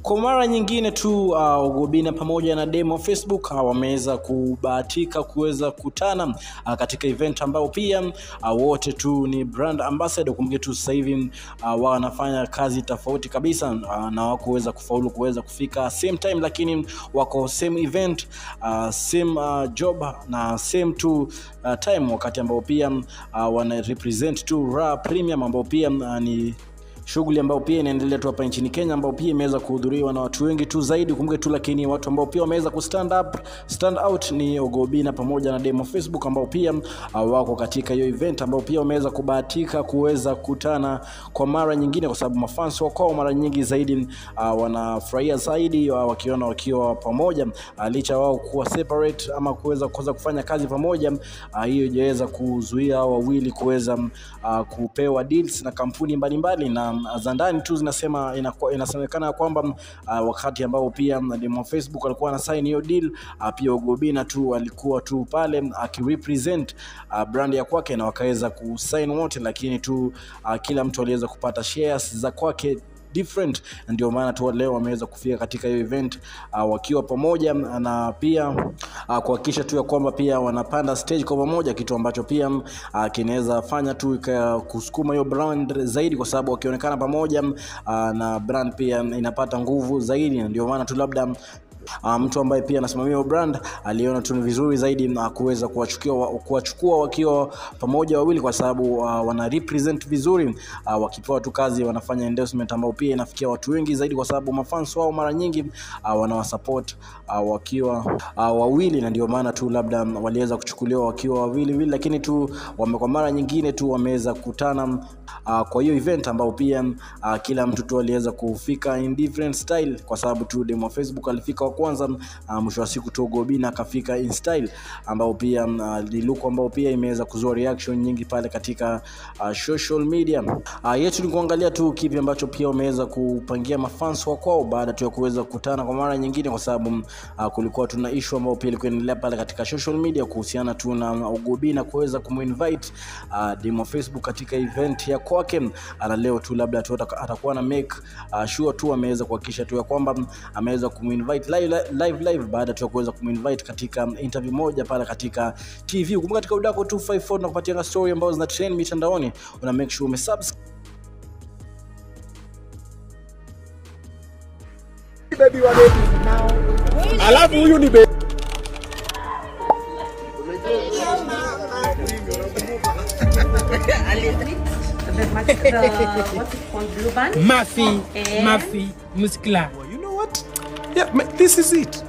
Kwa mara nyingine tu Ogobina pamoja na Demo Facebook wameweza kubahatika kuweza kutana katika event ambao pia wote tu ni brand ambassador. Kumbuke tu sasa hivi wanafanya kazi tofauti kabisa na wako kuweza kufaulu kuweza kufika same time, lakini wako same event, same job na same to time, wakati ambao pia wana represent tu Raha Premium ambao pia ni shughuli ambao pia inaendelea tu hapa nchini Kenya, ambao pia imeweza kuhudhuriwa na watu wengi tu zaidi. Kumbuke tu lakini watu ambao pia wameweza stand out ni Ogobina pamoja na Demo Facebook ambao pia wako katika hiyo event, ambao pia wameweza kubahatika kuweza kutana kwa mara nyingine, kwa sababu mafans wako mara nyingi zaidi wanafurahia zaidi wakiona wakiwa pamoja, licha wao kuwa separate ama kuweza kufanya kazi pamoja. Hiyo haiweza kuzuia wawili kuweza kupewa deals na kampuni mbalimbali, na za ndani tu inasemekana kwamba wakati ambao pia Demo Facebook alikuwa na sign hiyo deal, pia Ogobina tu alikuwa tu pale akirepresent brand ya kwake na wakaweza kusign wote, lakini tu kila mtu aliweza kupata shares za kwake different. Ndio maana tu leo wameweza kufika katika hiyo event wakiwa pamoja, na pia kuhakikisha tu ya kwamba pia wanapanda stage kwa pamoja, kitu ambacho pia kinaweza fanya tu kusukuma hiyo brand zaidi, kwa sababu wakionekana pamoja na brand pia inapata nguvu zaidi. Ndio maana tu labda mtu ambaye pia anasimamia brand aliona tu ni vizuri zaidi na kuweza kuwachukua wakiwa pamoja wawili, kwa sababu wana represent vizuri. Wakipewa tu kazi wanafanya endorsement ambao pia inafikia watu wengi zaidi, kwa sababu mafans wao mara nyingi wanawasupport wakiwa wawili, na ndio maana tu labda waliweza kuchukuliwa wakiwa wawili, lakini tu kwa mara nyingine tu wameweza kutana kwa hiyo event ambao pia kila mtu tu aliweza kufika in different style, kwa sababu tu Demo Facebook alifika wa kwanza, mwisho wa siku tu Ogobina akafika in style, ambao pia look ambao pia imeweza kuzua reaction nyingi pale katika social media. Yetu ni kuangalia tu kipi ambacho pia wameweza kupangia mafans wao baada tu ya kuweza kukutana kwa mara nyingine, kwa sababu kulikuwa tuna issue ambao pia ilikuwa inaendelea pale katika social media kuhusiana tu na Ogobina kuweza kuminvite Demo Facebook katika event ya kwake, na leo tu labda tu atakuwa na make sure tu ameweza kuhakikisha tu ya kwamba ameweza kuminvite live baada tu ya kuweza kuminvite katika interview moja pale katika TV. Kumbuka katika Udako 254 na kupatia story ambazo zina trend mitandaoni, una make sure umesubscribe. Baby wa baby. Alafu huyu ni baby. What's it called? Blue band? Mafi Muscular. Well, you know what? Yeah, this is it.